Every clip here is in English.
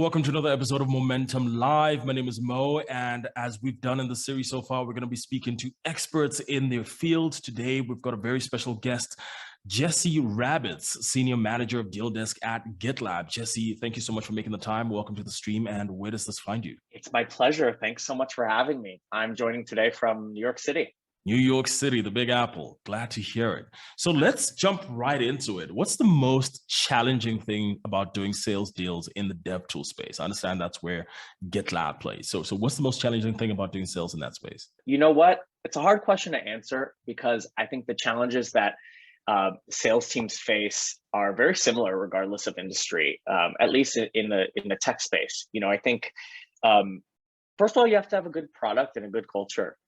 Welcome to another episode of Momentum Live. My name is Mo, and as we've done in the series so far, we're going to be speaking to experts in their fields. Today, we've got a very special guest, Jesse Rabbits, Senior Manager of Deal Desk at GitLab. Jesse, thank you so much for making the time. Welcome to the stream, and where does this find you? It's my pleasure. Thanks so much for having me. I'm joining today from New York City. New York City, the Big Apple. Glad to hear it. So let's jump right into it. What's the most challenging thing about doing sales deals in the dev tool space? I understand that's where GitLab plays. So what's the most challenging thing about doing sales in that space? You know what? It's a hard question to answer because I think the challenges that sales teams face are very similar regardless of industry, at least in the tech space. I think, first of all, you have to have a good product and a good culture.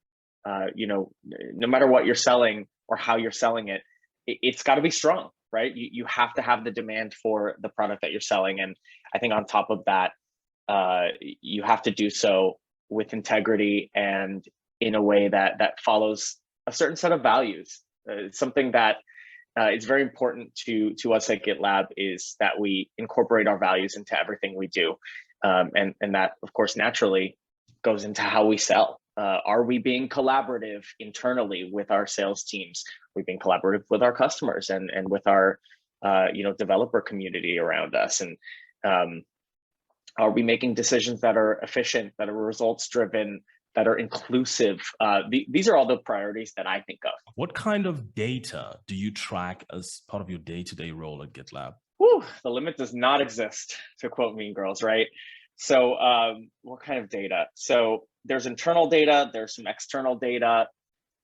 No matter what you're selling or how you're selling it, it's got to be strong, right? You have to have the demand for the product that you're selling. And I think on top of that, you have to do so with integrity and in a way that follows a certain set of values. Something that is very important to us at GitLab is that we incorporate our values into everything we do. And that, of course, naturally goes into how we sell. Are we being collaborative internally with our sales teams? We've been collaborative with our customers and with our developer community around us. And are we making decisions that are efficient, that are results driven, that are inclusive? These are all the priorities that I think of. What kind of data do you track as part of your day-to-day role at GitLab? Whew, the limit does not exist, to quote Mean Girls, right? So what kind of data? So there's internal data, there's some external data.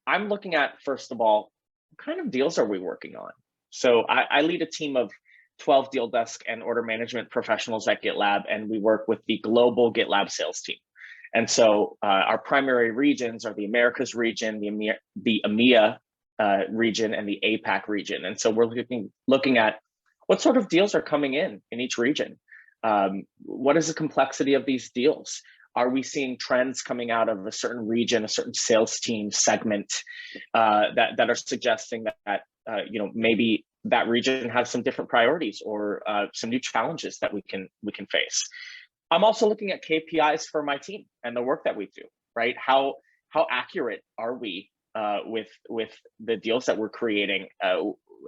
I'm looking at, first of all, what kind of deals are we working on? So I lead a team of 12 deal desk and order management professionals at GitLab, and we work with the global GitLab sales team. And so our primary regions are the Americas region, the EMEA region, and the APAC region. And so we're looking at what sort of deals are coming in each region. What is the complexity of these deals? Are we seeing trends coming out of a certain region, a certain sales team segment that are suggesting that maybe that region has some different priorities or some new challenges that we can face? I'm also looking at KPIs for my team and the work that we do. Right? How accurate are we with the deals that we're creating?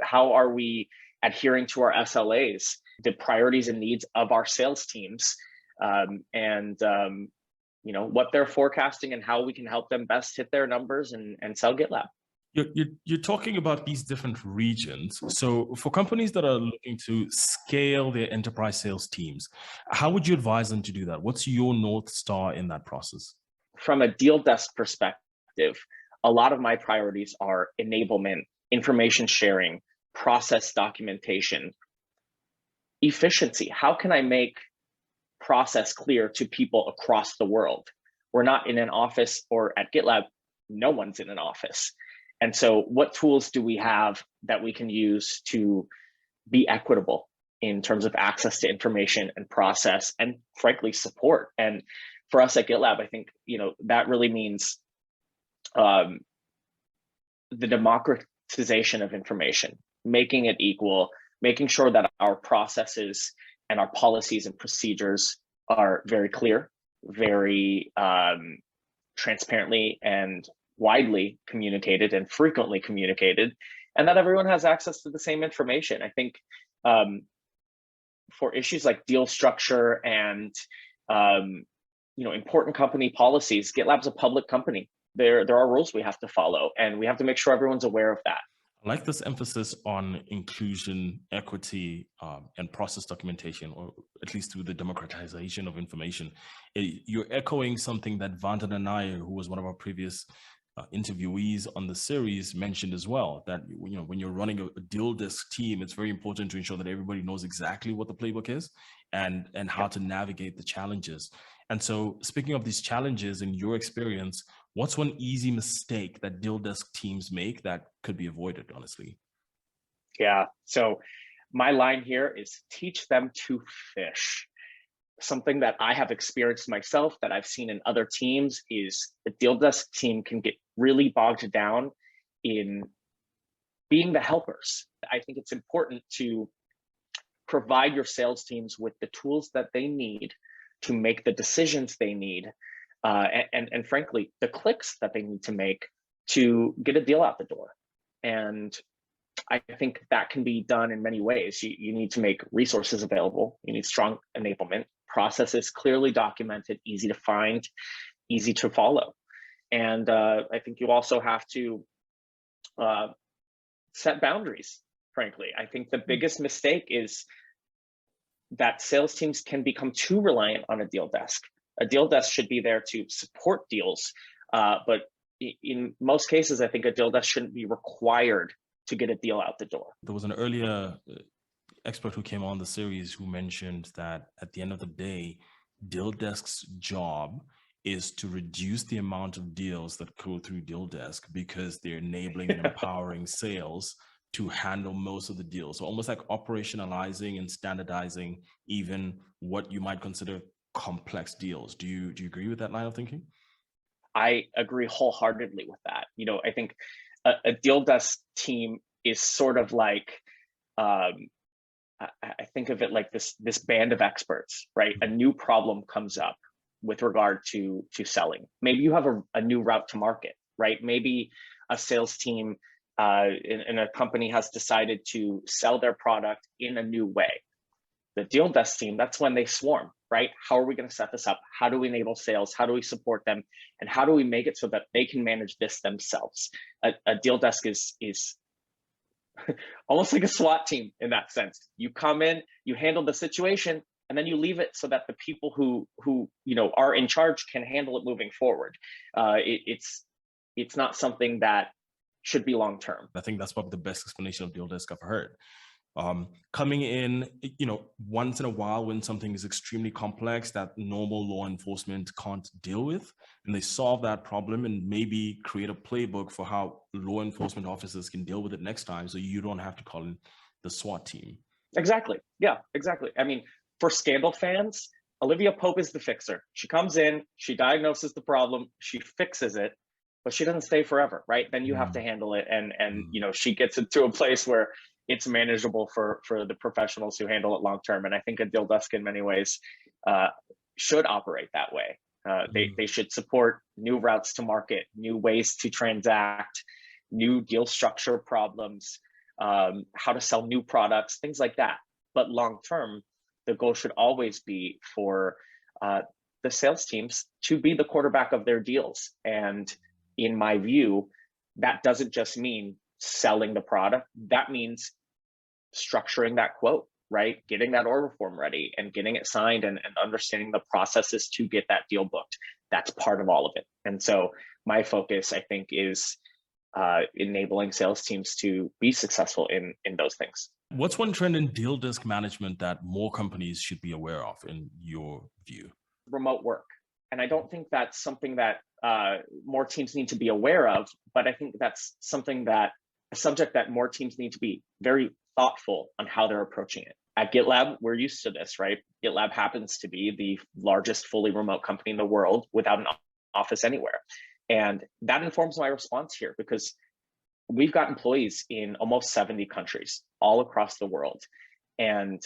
How are we adhering to our SLAs, the priorities and needs of our sales teams, and what they're forecasting and how we can help them best hit their numbers and sell GitLab. You're talking about these different regions. So for companies that are looking to scale their enterprise sales teams, how would you advise them to do that? What's your North Star in that process? From a deal desk perspective, a lot of my priorities are enablement, information sharing, process documentation, efficiency. How can I make process clear to people across the world? We're not in an office, or at GitLab, no one's in an office. And so what tools do we have that we can use to be equitable in terms of access to information and process and, frankly, support? And for us at GitLab, I think that really means the democratization of information, making it equal, making sure that our processes and our policies and procedures are very clear, very transparently and widely communicated and frequently communicated, and that everyone has access to the same information. I think for issues like deal structure and important company policies, GitLab's a public company. There are rules we have to follow, and we have to make sure everyone's aware of that. I like this emphasis on inclusion, equity, and process documentation, or at least through the democratization of information. You're echoing something that Vandana Nair, who was one of our previous interviewees on the series, mentioned as well, that when you're running a deal desk team, it's very important to ensure that everybody knows exactly what the playbook is and how to navigate the challenges. And so, speaking of these challenges, in your experience, what's one easy mistake that deal desk teams make that could be avoided, honestly? Yeah, so my line here is teach them to fish. Something that I have experienced myself, that I've seen in other teams, is the deal desk team can get really bogged down in being the helpers. I think it's important to provide your sales teams with the tools that they need to make the decisions they need, and frankly, the clicks that they need to make to get a deal out the door. And I think that can be done in many ways. You need to make resources available. You need strong enablement, processes clearly documented, easy to find, easy to follow. And I think you also have to set boundaries, frankly. I think the biggest mistake is that sales teams can become too reliant on a deal desk. A deal desk should be there to support deals, but in most cases, I think a deal desk shouldn't be required to get a deal out the door. There was an earlier expert who came on the series who mentioned that at the end of the day, deal desk's job is to reduce the amount of deals that go through deal desk because they're enabling and empowering sales to handle most of the deals. So almost like operationalizing and standardizing even what you might consider complex deals. Do you agree with that line of thinking? I agree wholeheartedly with that. You know, I think a deal desk team is sort of like, I think of it like this band of experts, right? A new problem comes up with regard to selling. Maybe you have a new route to market, right? Maybe a sales team in a company has decided to sell their product in a new way. The deal desk team, that's when they swarm, right? How are we going to set this up? How do we enable sales? How do we support them? And how do we make it so that they can manage this themselves? A deal desk is almost like a SWAT team in that sense. You come in, you handle the situation, and then you leave it so that the people who are in charge can handle it moving forward. It's not something that should be long term. I think that's probably the best explanation of deal desk I've heard. Coming in, once in a while when something is extremely complex that normal law enforcement can't deal with, and they solve that problem and maybe create a playbook for how law enforcement officers can deal with it next time, so you don't have to call in the SWAT team. Exactly. Yeah, exactly. I mean, for Scandal fans, Olivia Pope is the fixer. She comes in, she diagnoses the problem, she fixes it, but she doesn't stay forever, right? Then you have to handle it, and she gets it to a place where it's manageable for the professionals who handle it long term. And I think a deal desk in many ways should operate that way. They should support new routes to market, new ways to transact, new deal structure problems, how to sell new products, things like that. But long term, the goal should always be for the sales teams to be the quarterback of their deals. And in my view, that doesn't just mean selling the product. That means structuring that quote, right? Getting that order form ready and getting it signed and understanding the processes to get that deal booked. That's part of all of it. And so my focus, I think, is enabling sales teams to be successful in those things. What's one trend in deal desk management that more companies should be aware of in your view? Remote work. And I don't think that's something that more teams need to be aware of, but I think that's a subject that more teams need to be very thoughtful on how they're approaching it. At GitLab, we're used to this, right? GitLab happens to be the largest fully remote company in the world without an office anywhere. And that informs my response here, because we've got employees in almost 70 countries all across the world. And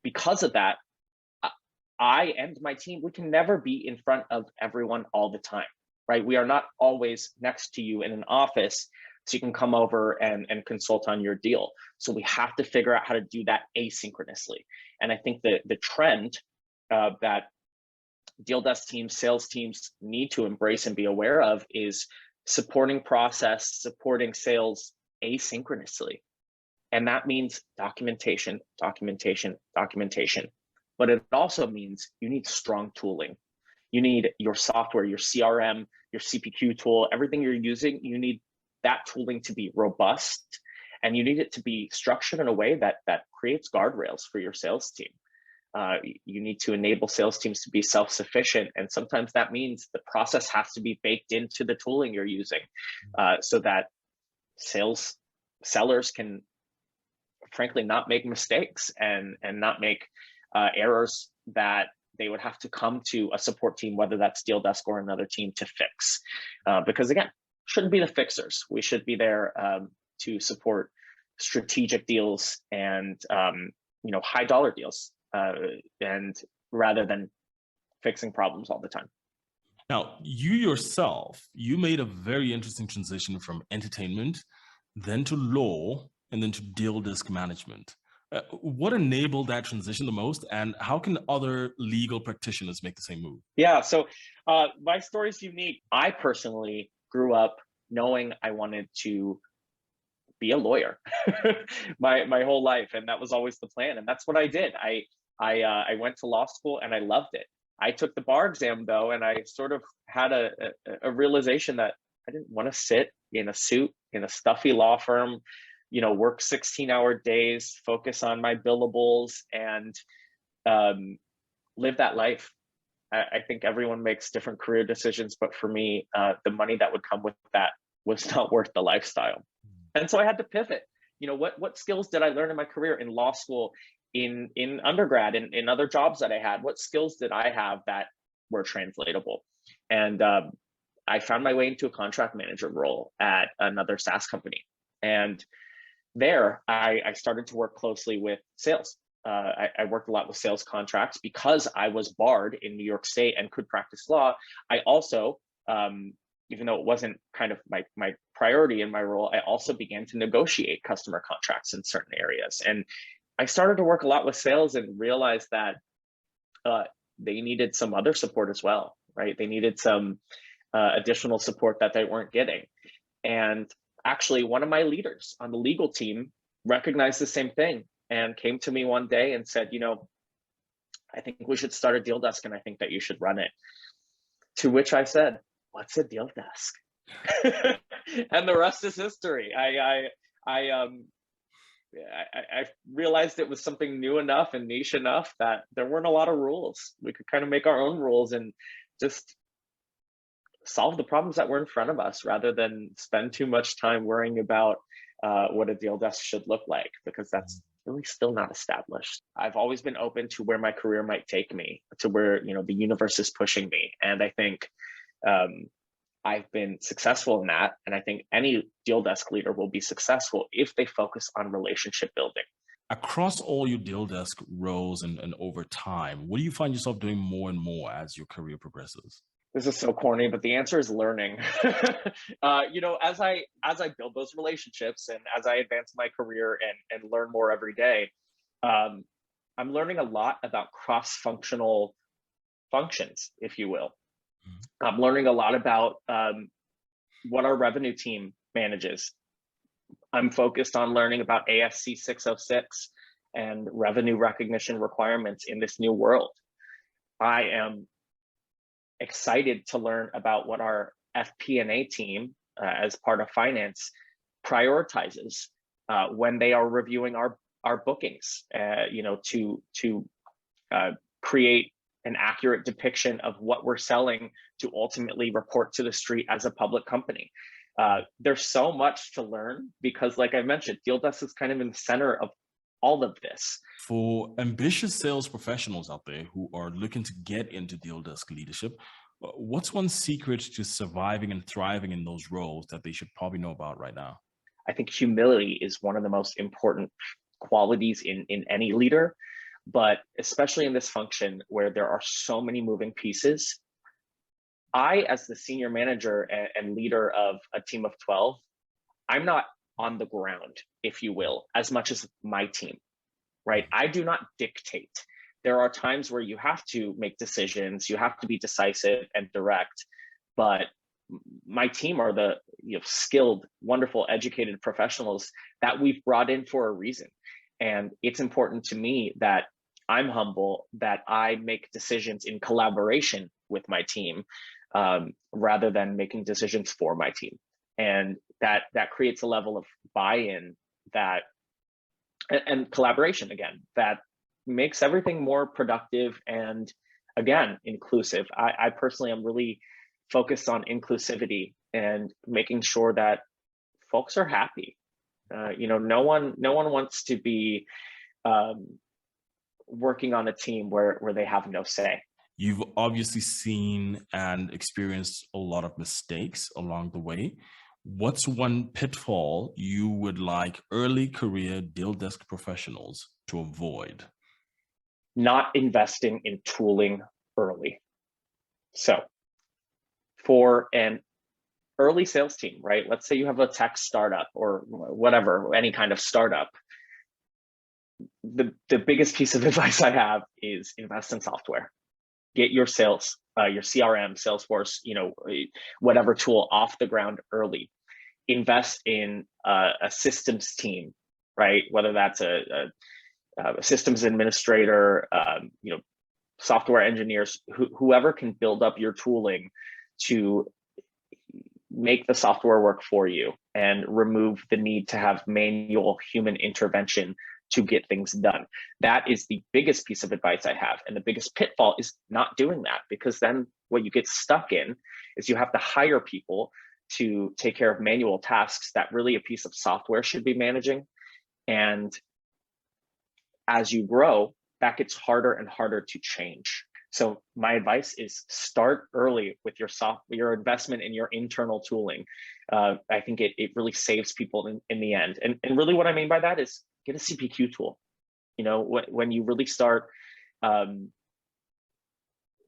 because of that, I and my team, we can never be in front of everyone all the time, right? We are not always next to you in an office, so you can come over and consult on your deal. So we have to figure out how to do that asynchronously. And I think the trend that deal desk teams, sales teams need to embrace and be aware of is supporting process, supporting sales asynchronously. And that means documentation, documentation, documentation. But it also means you need strong tooling. You need your software, your CRM, your CPQ tool, everything you're using, you need that tooling to be robust, and you need it to be structured in a way that creates guardrails for your sales team. You need to enable sales teams to be self-sufficient, and sometimes that means the process has to be baked into the tooling you're using, so that sellers can, frankly, not make mistakes and not make errors that they would have to come to a support team, whether that's deal desk or another team, to fix. Because again, shouldn't be the fixers. We should be there to support strategic deals and high dollar deals, and rather than fixing problems all the time. Now, you yourself, you made a very interesting transition from entertainment, then to law, and then to deal desk management. What enabled that transition the most, and how can other legal practitioners make the same move? Yeah, so my story's unique. I personally grew up knowing I wanted to be a lawyer my whole life, and that was always the plan, and that's what I did. I went to law school and I loved it. I took the bar exam though, and I sort of had a realization that I didn't want to sit in a suit in a stuffy law firm, work 16-hour days, focus on my billables, and live that life. I think everyone makes different career decisions, but for me, the money that would come with that was not worth the lifestyle. And so I had to pivot. What skills did I learn in my career in law school, in undergrad, in other jobs that I had? What skills did I have that were translatable? And I found my way into a contract manager role at another SaaS company. And there, I started to work closely with sales. I worked a lot with sales contracts because I was barred in New York State and could practice law. I also, even though it wasn't kind of my priority in my role, I also began to negotiate customer contracts in certain areas. And I started to work a lot with sales and realized that they needed some other support as well, right? They needed some additional support that they weren't getting. And actually, one of my leaders on the legal team recognized the same thing and came to me one day and said, I think we should start a deal desk and I think that you should run it. To which I said, what's a deal desk? And the rest is history. I realized it was something new enough and niche enough that there weren't a lot of rules. We could kind of make our own rules and just solve the problems that were in front of us rather than spend too much time worrying about what a deal desk should look like, because that's really still not established. I've always been open to where my career might take me, to where the universe is pushing me. And I think I've been successful in that. And I think any deal desk leader will be successful if they focus on relationship building. Across all your deal desk roles and over time, what do you find yourself doing more and more as your career progresses? This is so corny, but the answer is learning. As I build those relationships and as I advance my career and learn more every day, I'm learning a lot about cross-functional functions, if you will. I'm learning a lot about what our revenue team manages. I'm focused on learning about ASC 606 and revenue recognition requirements in this new world. I am excited to learn about what our FP&A team, as part of finance, prioritizes when they are reviewing our bookings. To create an accurate depiction of what we're selling to ultimately report to the street as a public company. There's so much to learn because, like I mentioned, deal desk is kind of in the center of all of this. For ambitious sales professionals out there who are looking to get into deal desk leadership, what's one secret to surviving and thriving in those roles that they should probably know about right now? I think humility is one of the most important qualities in any leader, but especially in this function where there are so many moving pieces. I, as the senior manager and leader of a team of 12, I'm not on the ground, if you will, as much as my team, right? I do not dictate. There are times where you have to make decisions, you have to be decisive and direct, but my team are the skilled, wonderful, educated professionals that we've brought in for a reason. And it's important to me that I'm humble, that I make decisions in collaboration with my team, rather than making decisions for my team. And that creates a level of buy-in and collaboration, again, that makes everything more productive and, again, inclusive. I personally am really focused on inclusivity and making sure that folks are happy. No one wants to be working on a team where they have no say. You've obviously seen and experienced a lot of mistakes along the way. What's one pitfall you would like early career deal desk professionals to avoid? Not investing in tooling early. So for an early sales team, right? Let's say you have a tech startup or whatever, any kind of startup. The biggest piece of advice I have is invest in software. Get your sales, your CRM, Salesforce, whatever tool off the ground early. Invest in a systems team, right? Whether that's a systems administrator, software engineers, whoever can build up your tooling to make the software work for you and remove the need to have manual human intervention to get things done. That is the biggest piece of advice I have. And the biggest pitfall is not doing that, because then what you get stuck in is you have to hire people to take care of manual tasks that really a piece of software should be managing. And as you grow, that gets harder and harder to change. So my advice is start early with your investment in your internal tooling. I think it really saves people in the end. And really what I mean by that is get a CPQ tool. When you really start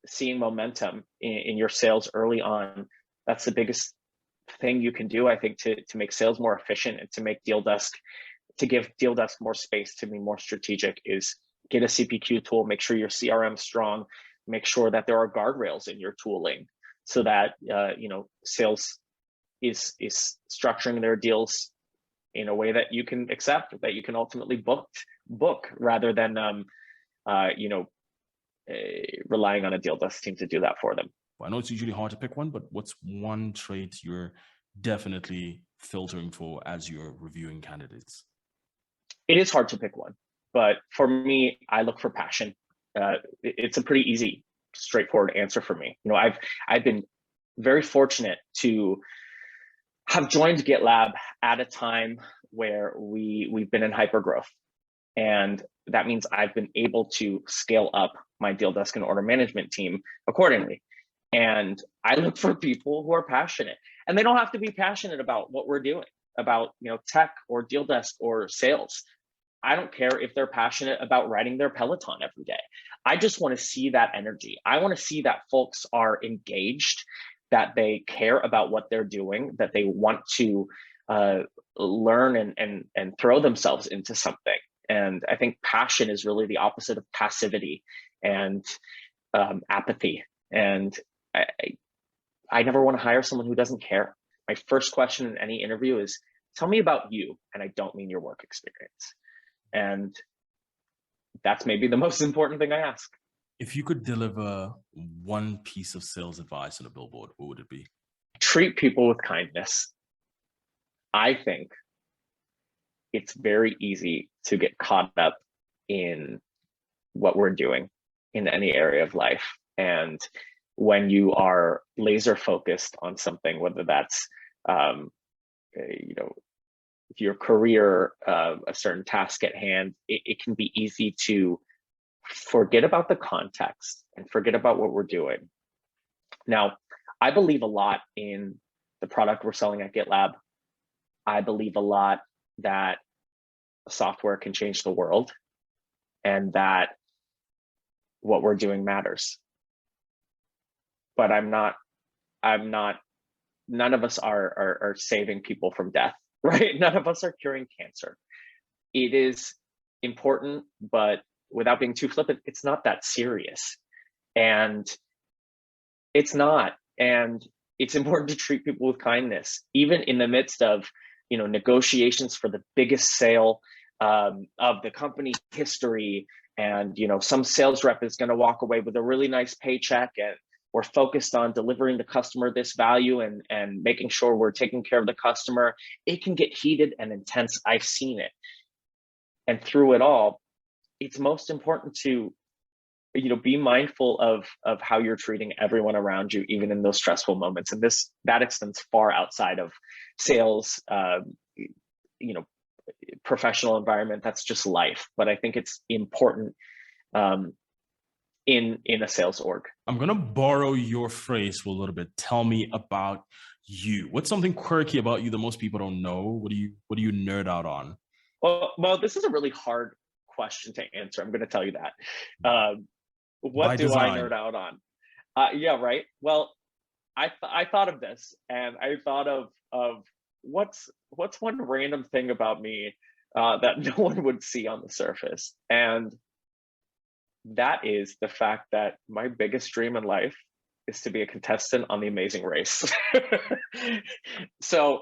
seeing momentum in your sales early on, that's the biggest thing you can do, I think, to make sales more efficient and to give Deal Desk more space to be more strategic, is get a CPQ tool, make sure your CRM strong, make sure that there are guardrails in your tooling so that sales is structuring their deals in a way that you can accept, that you can ultimately book rather than relying on a Deal Desk team to do that for them. Well, I know it's usually hard to pick one, but what's one trait you're definitely filtering for as you're reviewing candidates? It is hard to pick one, but for me, I look for passion. It's a pretty easy, straightforward answer for me. I've been very fortunate to have joined GitLab at a time where we've been in hypergrowth. And that means I've been able to scale up my Deal Desk and order management team accordingly. And I look for people who are passionate, and they don't have to be passionate about what we're doing, about tech or Deal Desk or sales. I don't care if they're passionate about riding their Peloton every day. I just want to see that energy. I want to see that folks are engaged, that they care about what they're doing, that they want to learn and throw themselves into something. And I think passion is really the opposite of passivity and apathy. And I never want to hire someone who doesn't care. My first question in any interview is, tell me about you. And I don't mean your work experience. And that's maybe the most important thing I ask. If you could deliver one piece of sales advice on a billboard, what would it be? Treat people with kindness. I think it's very easy to get caught up in what we're doing in any area of life. And when you are laser focused on something, whether that's your career, a certain task at hand, it can be easy to forget about the context and forget about what we're doing. Now, I believe a lot in the product we're selling at GitLab. I believe a lot that software can change the world and that what we're doing matters. But none of us are saving people from death, right? None of us are curing cancer. It is important, but without being too flippant, it's not that serious. And it's not. And it's important to treat people with kindness, even in the midst of negotiations for the biggest sale of the company history. And some sales rep is going to walk away with a really nice paycheck, and we're focused on delivering the customer this value and making sure we're taking care of the customer. It can get heated and intense. I've seen it. And through it all, it's most important to be mindful of how you're treating everyone around you, even in those stressful moments. And that extends far outside of sales, professional environment. That's just life. But I think it's important in a sales org. I'm going to borrow your phrase for a little bit. Tell me about you. What's something quirky about you that most people don't know? What do you nerd out on? Well, this is a really hard question to answer. I'm going to tell you that. What do I nerd out on? Yeah, right. Well, I thought of this, and I thought of what's one random thing about me that no one would see on the surface, and that is the fact that my biggest dream in life is to be a contestant on The Amazing Race. So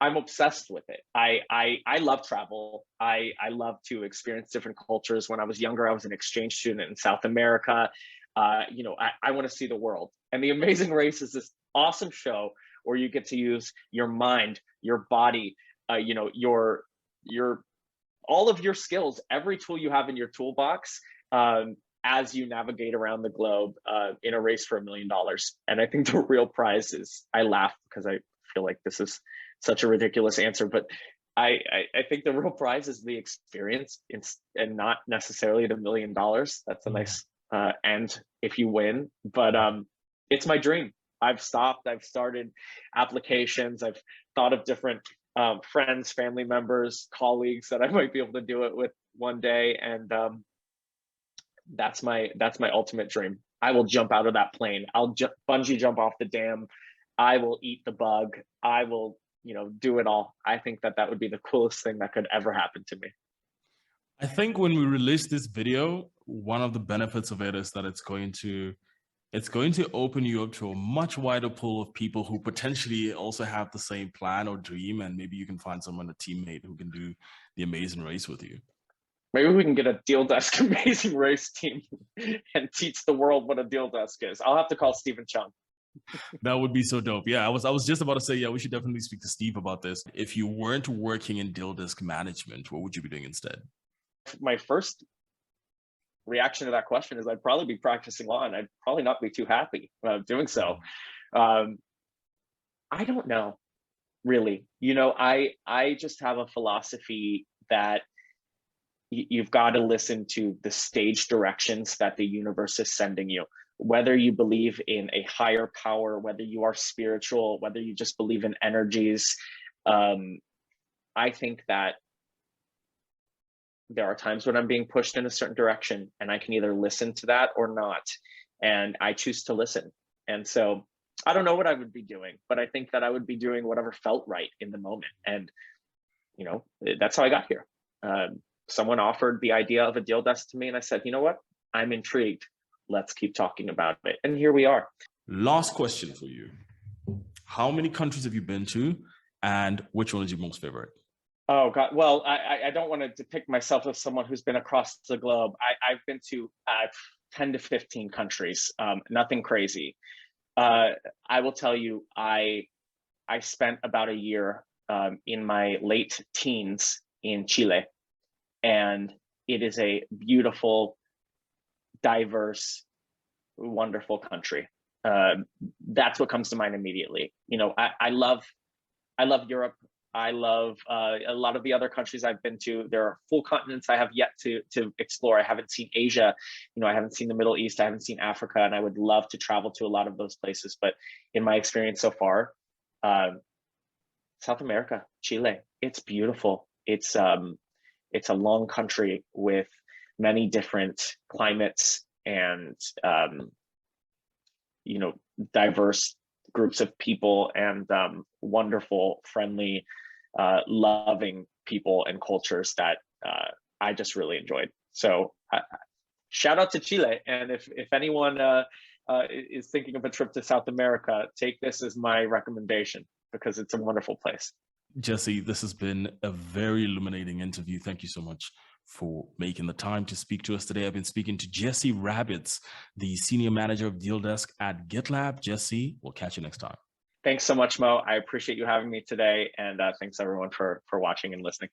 I'm obsessed with it. I love travel. I love to experience different cultures. When I was younger, I was an exchange student in South America. I want to see the world. And The Amazing Race is this awesome show where you get to use your mind, your body, your all of your skills, every tool you have in your toolbox, as you navigate around the globe in a race for $1 million. And I think the real prize is, I laugh because I feel like this is such a ridiculous answer, but I think the real prize is the experience and not necessarily the $1 million. That's a nice end if you win, but it's my dream. I've started applications. I've thought of different friends, family members, colleagues that I might be able to do it with one day. And that's my ultimate dream. I will jump out of that plane. I'll bungee jump off the dam. I will eat the bug. I will, do it all. I think that would be the coolest thing that could ever happen to me. I think when we release this video, one of the benefits of it is that it's going to open you up to a much wider pool of people who potentially also have the same plan or dream, and maybe you can find someone, a teammate, who can do the Amazing Race with you. Maybe we can get a Deal Desk Amazing Race team and teach the world what a deal desk is. I'll have to call Stephen Chung. That would be so dope. Yeah, I was just about to say, yeah, we should definitely speak to Steve about this. If you weren't working in deal desk management, what would you be doing instead? My first reaction to that question is I'd probably be practicing law, and I'd probably not be too happy doing so. I don't know, really. I just have a philosophy that you've got to listen to the stage directions that the universe is sending you. Whether you believe in a higher power, whether you are spiritual, whether you just believe in energies, I think that there are times when I'm being pushed in a certain direction, and I can either listen to that or not. And I choose to listen. And so I don't know what I would be doing, but I think that I would be doing whatever felt right in the moment. And, that's how I got here. Someone offered the idea of a deal desk to me, and I said, you know what? I'm intrigued. Let's keep talking about it. And here we are. Last question for you. How many countries have you been to, and which one is your most favorite? Oh, God. Well, I don't want to depict myself as someone who's been across the globe. I've been to 10 to 15 countries, nothing crazy. I will tell you, I spent about a year in my late teens in Chile, and it is a beautiful, diverse, wonderful country. That's what comes to mind immediately. I love Europe. I love a lot of the other countries I've been to. There are full continents I have yet to explore. I haven't seen Asia. I haven't seen the Middle East. I haven't seen Africa, and I would love to travel to a lot of those places. But in my experience so far, South America, Chile, it's beautiful. It's a long country with many different climates and diverse groups of people, and wonderful, friendly, loving people and cultures that I just really enjoyed. So shout out to Chile. And if anyone is thinking of a trip to South America, take this as my recommendation, because it's a wonderful place. Jesse, this has been a very illuminating interview. Thank you so much for making the time to speak to us today. I've been speaking to Jesse Rabbits, the Senior Manager of Deal Desk at GitLab. Jesse, we'll catch you next time. Thanks so much, Mo. I appreciate you having me today. And thanks everyone for watching and listening.